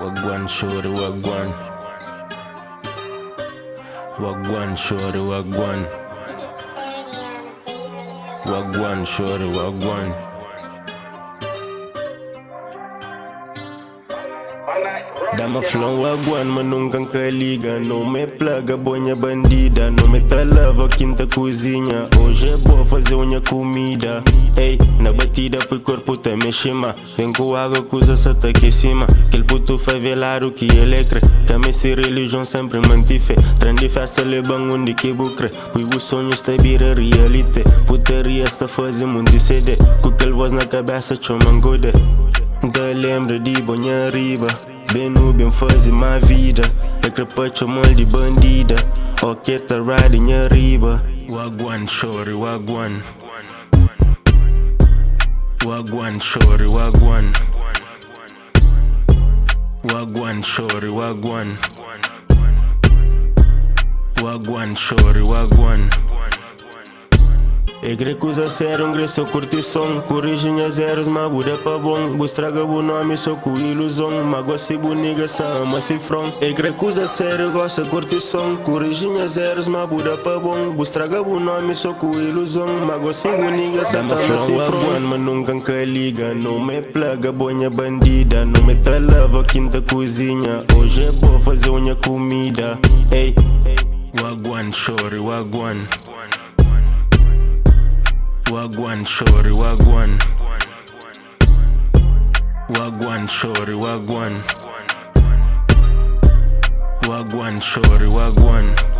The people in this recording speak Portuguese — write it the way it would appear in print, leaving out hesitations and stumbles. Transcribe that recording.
Wagwan shorty, wagwan. Wagwan shorty, wagwan. Wagwan shorty, wagwan. Dama flon wagwan, mas nunca liga. Não me plaga, bonha bandida. Não me tá lava, quinta cozinha. Hoje é boa fazer unha comida. Ei, na batida pro corpo tá mexima. Vem com água, coisa só tá aqui em cima. Aquele puto faz velar o que ele crê. Camisa e religião sempre mantive. Trendi festa, lebang onde que bucre. Pois o sonho está vira reality. Putaria está fazendo muito CD. Com aquele voz na cabeça, chomangode. Da lembra de bonha riba. Bem nu, bem fazer má vida. É crepacho mal de bandida. Ok, tá riding arriba. Wagwan shorty, wagwan. Wagwan shorty, wagwan. Wagwan shorty, wagwan. Wagwan shorty, wagwan. E creio que usa sério, só curti som. Corrigem as zeros, mas buda pra bom. Bustraga o nome, só com ilusão. Magoa se boniga, sa ama se from. E creio que usa sério, gosta curti som. Corrigem as zeros, mas buda pra bom. Bustraga o nome, só com ilusão. Magoa se boniga, sa ama se from. Mas nunca liga, não me plaga, bonha bandida. Não me tá lava, quinta cozinha. Hoje é boa fazer unha comida. Ei, wagwan shorty, wagwan. Wagwan shorty, wagwan. Wagwan shorty, wagwan. Wagwan shorty, wagwan.